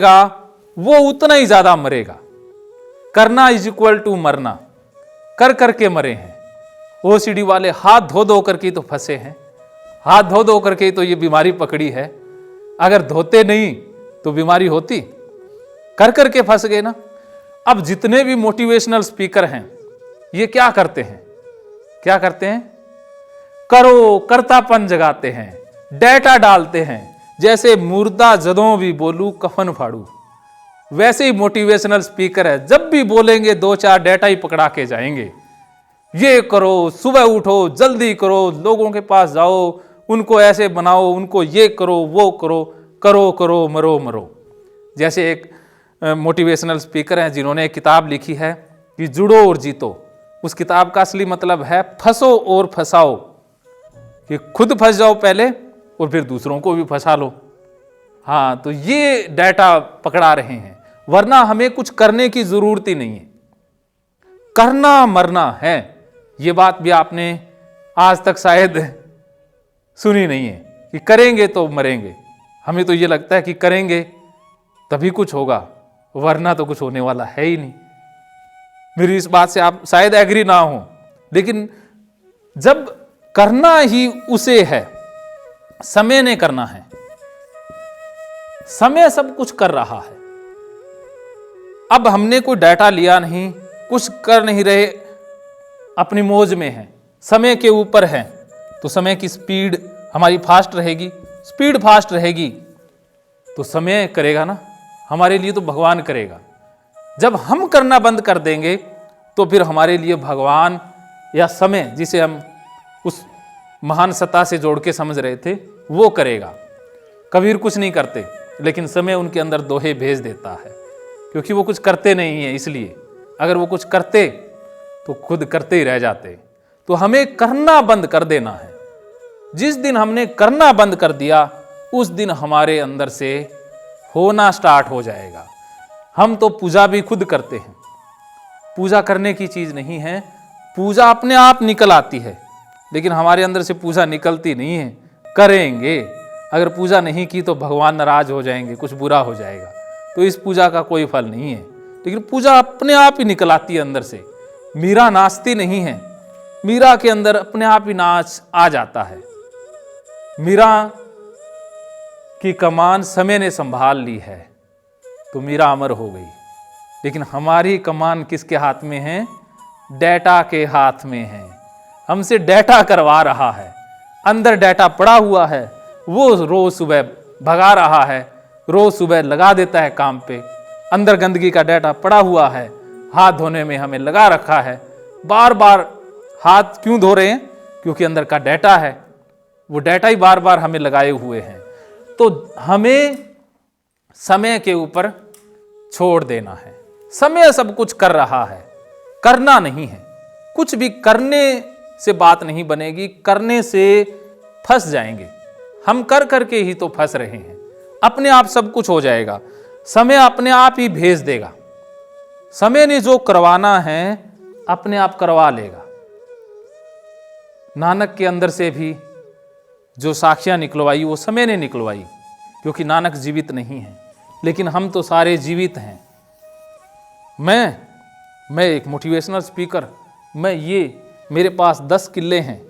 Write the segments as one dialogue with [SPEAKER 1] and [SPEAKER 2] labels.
[SPEAKER 1] वो उतना ही ज्यादा मरेगा। करना इज इक्वल टू मरना, कर करके मरे हैं। ओसीडी वाले हाथ धो धो करके तो फंसे हैं, हाथ धो धो करके तो ये बीमारी पकड़ी है। अगर धोते नहीं तो बीमारी होती, कर करके फंस गए ना। अब जितने भी मोटिवेशनल स्पीकर हैं ये क्या करते हैं, क्या करते हैं, करो करतापन जगाते हैं, डेटा डालते हैं। जैसे मुर्दा जदों भी बोलू कफन फाड़ू, वैसे ही मोटिवेशनल स्पीकर है। जब भी बोलेंगे दो चार डेटा ही पकड़ा के जाएंगे। ये करो, सुबह उठो, जल्दी करो, लोगों के पास जाओ, उनको ऐसे बनाओ, उनको ये करो, वो करो, करो करो मरो मरो। जैसे एक मोटिवेशनल स्पीकर हैं जिन्होंने एक किताब लिखी है कि जुड़ो और जीतो। उस किताब का असली मतलब है फंसो और फंसाओ, कि खुद फंस जाओ पहले और फिर दूसरों को भी फंसा लो। हाँ, तो ये डाटा पकड़ा रहे हैं, वरना हमें कुछ करने की जरूरत ही नहीं है। करना मरना है, ये बात भी आपने आज तक शायद सुनी नहीं है कि करेंगे तो मरेंगे। हमें तो ये लगता है कि करेंगे तभी कुछ होगा, वरना तो कुछ होने वाला है ही नहीं। मेरी इस बात से आप शायद एग्री ना हो, लेकिन जब करना ही उसे है, समय ने करना है, समय सब कुछ कर रहा है। अब हमने कोई डाटा लिया नहीं, कुछ कर नहीं रहे, अपनी मौज में है, समय के ऊपर है, तो समय की स्पीड हमारी फास्ट रहेगी। स्पीड फास्ट रहेगी तो समय करेगा ना, हमारे लिए तो भगवान करेगा। जब हम करना बंद कर देंगे तो फिर हमारे लिए भगवान या समय, जिसे हम उस महान सत्ता से जोड़ के समझ रहे थे, वो करेगा। कबीर कुछ नहीं करते, लेकिन समय उनके अंदर दोहे भेज देता है, क्योंकि वो कुछ करते नहीं है। इसलिए अगर वो कुछ करते तो खुद करते ही रह जाते। तो हमें करना बंद कर देना है। जिस दिन हमने करना बंद कर दिया, उस दिन हमारे अंदर से होना स्टार्ट हो जाएगा। हम तो पूजा भी खुद करते हैं, पूजा करने की चीज नहीं है, पूजा अपने आप निकल आती है, लेकिन हमारे अंदर से पूजा निकलती नहीं है। करेंगे, अगर पूजा नहीं की तो भगवान नाराज हो जाएंगे, कुछ बुरा हो जाएगा, तो इस पूजा का कोई फल नहीं है। लेकिन पूजा अपने आप ही निकल आती है अंदर से। मीरा नाचती नहीं है, मीरा के अंदर अपने आप ही नाच आ जाता है। मीरा की कमान समय ने संभाल ली है तो मीरा अमर हो गई, लेकिन हमारी कमान किसके हाथ में है? डेटा के हाथ में है। हमसे डेटा करवा रहा है, अंदर डेटा पड़ा हुआ है, वो रोज सुबह भगा रहा है, रोज सुबह लगा देता है काम पे। अंदर गंदगी का डेटा पड़ा हुआ है, हाथ धोने में हमें लगा रखा है। बार बार हाथ क्यों धो रहे हैं? क्योंकि अंदर का डेटा है, वो डेटा ही बार बार हमें लगाए हुए हैं। तो हमें समय के ऊपर छोड़ देना है। समय सब कुछ कर रहा है, करना नहीं है। कुछ भी करने से बात नहीं बनेगी, करने से फंस जाएंगे। हम कर करके ही तो फंस रहे हैं। अपने आप सब कुछ हो जाएगा, समय अपने आप ही भेज देगा। समय ने जो करवाना है अपने आप करवा लेगा। नानक के अंदर से भी जो साखियां निकलवाई वो समय ने निकलवाई, क्योंकि नानक जीवित नहीं है, लेकिन हम तो सारे जीवित हैं। मैं एक मोटिवेशनल स्पीकर, मेरे पास 10 किले हैं,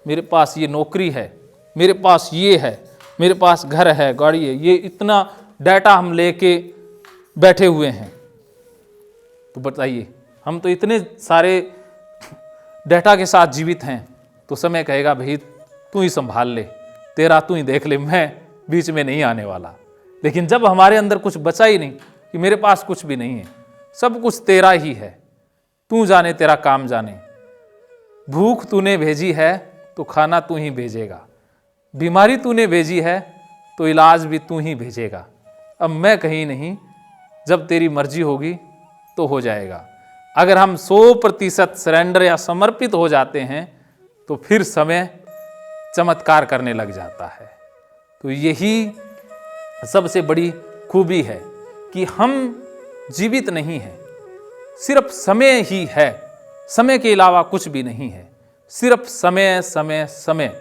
[SPEAKER 1] मेरे पास ये नौकरी है, मेरे पास ये है, मेरे पास घर है, गाड़ी है, ये इतना डाटा हम लेके बैठे हुए हैं। तो बताइए, हम तो इतने सारे डाटा के साथ जीवित हैं, तो समय कहेगा भाई तू ही संभाल ले, तेरा तू ही देख ले, मैं बीच में नहीं आने वाला। लेकिन जब हमारे अंदर कुछ बचा ही नहीं कि मेरे पास कुछ भी नहीं है, सब कुछ तेरा ही है, तू जाने तेरा काम जाने, भूख तूने भेजी है तो खाना तू ही भेजेगा, बीमारी तूने भेजी है तो इलाज भी तू ही भेजेगा। अब मैं कहीं नहीं, जब तेरी मर्जी होगी तो हो जाएगा। अगर हम 100% सरेंडर या समर्पित हो जाते हैं तो फिर समय चमत्कार करने लग जाता है। तो यही सबसे बड़ी खूबी है कि हम जीवित नहीं हैं, सिर्फ समय ही है, समय के अलावा कुछ भी नहीं है। सिर्फ समय समय समय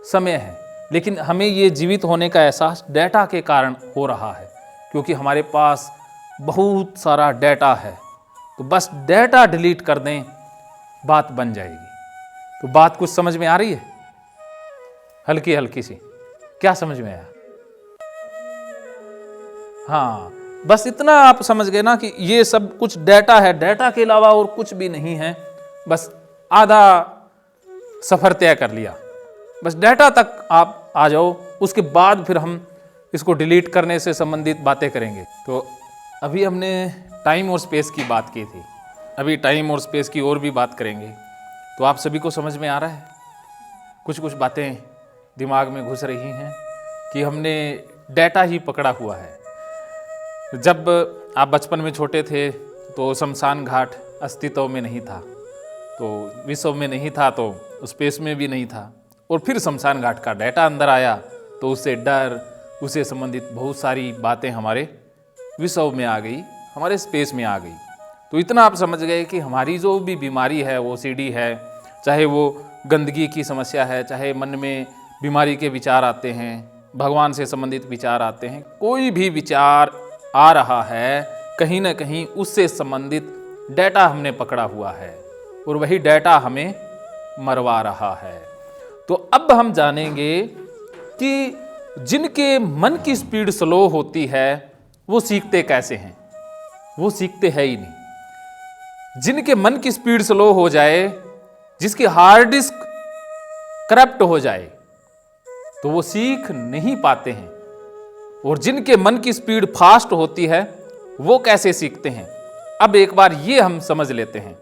[SPEAKER 1] समय है। लेकिन हमें ये जीवित होने का एहसास डेटा के कारण हो रहा है, क्योंकि हमारे पास बहुत सारा डेटा है। तो बस डेटा डिलीट कर दें, बात बन जाएगी। तो बात कुछ समझ में आ रही है? हल्की हल्की सी क्या समझ में आया? हाँ, बस इतना आप समझ गए ना कि ये सब कुछ डेटा है, डेटा के अलावा और कुछ भी नहीं है। बस आधा सफर तय कर लिया, बस डेटा तक आप आ जाओ, उसके बाद फिर हम इसको डिलीट करने से संबंधित बातें करेंगे। तो अभी हमने टाइम और स्पेस की बात की थी, अभी टाइम और स्पेस की और भी बात करेंगे। तो आप सभी को समझ में आ रहा है? कुछ कुछ बातें दिमाग में घुस रही हैं कि हमने डेटा ही पकड़ा हुआ है। जब आप बचपन में छोटे थे तो शमशान घाट अस्तित्व में नहीं था, तो विश्व में नहीं था, तो स्पेस में भी नहीं था। और फिर शमशान घाट का डेटा अंदर आया तो उससे डर, उससे संबंधित बहुत सारी बातें हमारे विश्व में आ गई, हमारे स्पेस में आ गई। तो इतना आप समझ गए कि हमारी जो भी बीमारी है, वो OCD है, चाहे वो गंदगी की समस्या है, चाहे मन में बीमारी के विचार आते हैं, भगवान से संबंधित विचार आते हैं, कोई भी विचार आ रहा है, कहीं ना कहीं उससे संबंधित डेटा हमने पकड़ा हुआ है और वही डेटा हमें मरवा रहा है। तो अब हम जानेंगे कि जिनके मन की स्पीड स्लो होती है वो सीखते कैसे हैं। वो सीखते हैं ही नहीं। जिनके मन की स्पीड स्लो हो जाए, जिसकी हार्ड डिस्क करप्ट हो जाए, तो वो सीख नहीं पाते हैं। और जिनके मन की स्पीड फास्ट होती है वो कैसे सीखते हैं, अब एक बार ये हम समझ लेते हैं।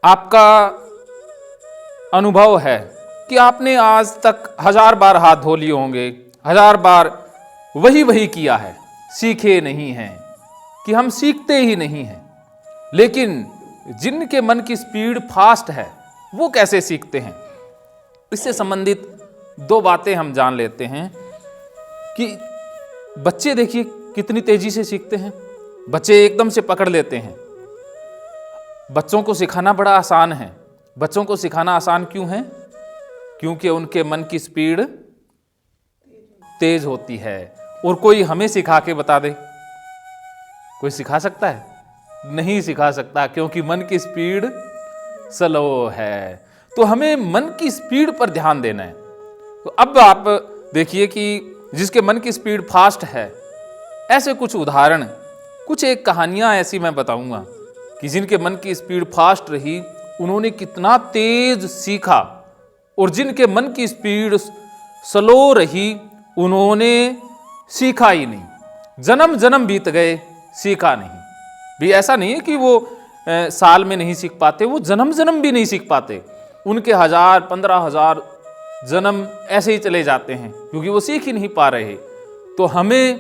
[SPEAKER 1] आपका अनुभव है कि आपने आज तक 1000 बार हाथ धो लिए होंगे, 1000 बार वही किया है, सीखे नहीं हैं, कि हम सीखते ही नहीं हैं। लेकिन जिनके मन की स्पीड फास्ट है वो कैसे सीखते हैं, इससे संबंधित 2 बातें हम जान लेते हैं। कि बच्चे देखिए कितनी तेजी से सीखते हैं, बच्चे एकदम से पकड़ लेते हैं। बच्चों को सिखाना बड़ा आसान है। बच्चों को सिखाना आसान क्यों है? क्योंकि उनके मन की स्पीड तेज होती है। और कोई हमें सिखा के बता दे, कोई सिखा सकता है? नहीं सिखा सकता, क्योंकि मन की स्पीड स्लो है। तो हमें मन की स्पीड पर ध्यान देना है। तो अब आप देखिए कि जिसके मन की स्पीड फास्ट है, ऐसे कुछ उदाहरण, कुछ एक कहानियां ऐसी मैं बताऊंगा कि जिनके मन की स्पीड फास्ट रही, उन्होंने कितना तेज सीखा। और जिनके मन की स्पीड स्लो रही, उन्होंने सीखा ही नहीं। जन्म जन्म बीत गए, सीखा नहीं। भी ऐसा नहीं है कि वो साल में नहीं सीख पाते, वो जन्म जन्म भी नहीं सीख पाते। उनके 1000, 15,000 जन्म ऐसे ही चले जाते हैं, क्योंकि वो सीख ही नहीं पा रहे। तो हमें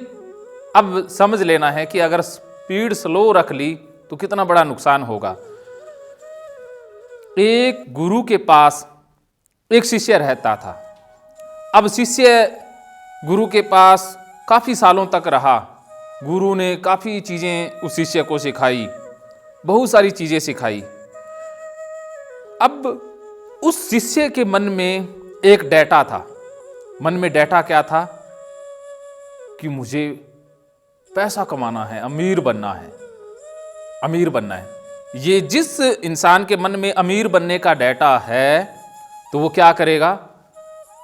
[SPEAKER 1] अब समझ लेना है कि अगर स्पीड स्लो रख ली तो कितना बड़ा नुकसान होगा। एक गुरु के पास एक शिष्य रहता था। अब शिष्य गुरु के पास काफी सालों तक रहा। गुरु ने काफी चीजें उस शिष्य को सिखाई, बहुत सारी चीजें सिखाई। अब उस शिष्य के मन में एक डेटा था। मन में डेटा क्या था? कि मुझे पैसा कमाना है, अमीर बनना है, अमीर बनना है। ये जिस इंसान के मन में अमीर बनने का डेटा है, तो वो क्या करेगा?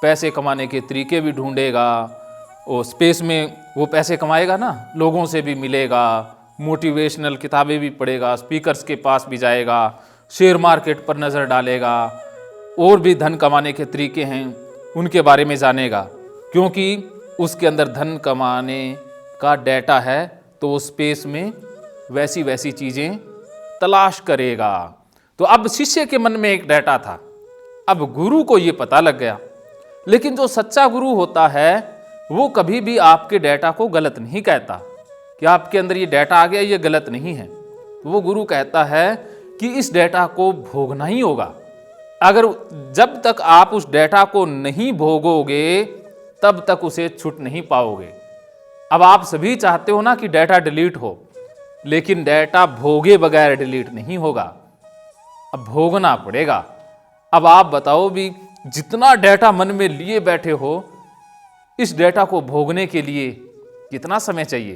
[SPEAKER 1] पैसे कमाने के तरीके भी ढूंढेगा। और स्पेस में वो पैसे कमाएगा ना, लोगों से भी मिलेगा, मोटिवेशनल किताबें भी पढ़ेगा, स्पीकर्स के पास भी जाएगा, शेयर मार्केट पर नज़र डालेगा, और भी धन कमाने के तरीके हैं उनके बारे में जानेगा। क्योंकि उसके अंदर धन कमाने का डेटा है, तो वो स्पेस में वैसी वैसी चीज़ें तलाश करेगा। तो अब शिष्य के मन में एक डेटा था। अब गुरु को ये पता लग गया। लेकिन जो सच्चा गुरु होता है वो कभी भी आपके डेटा को गलत नहीं कहता कि आपके अंदर ये डेटा आ गया, ये गलत नहीं है। तो वो गुरु कहता है कि इस डेटा को भोगना ही होगा। अगर जब तक आप उस डेटा को नहीं भोगोगे तब तक उसे छूट नहीं पाओगे। अब आप सभी चाहते हो ना कि डेटा डिलीट हो, लेकिन डेटा भोगे बगैर डिलीट नहीं होगा। अब भोगना पड़ेगा। अब आप बताओ भी, जितना डेटा मन में लिए बैठे हो, इस डेटा को भोगने के लिए कितना समय चाहिए?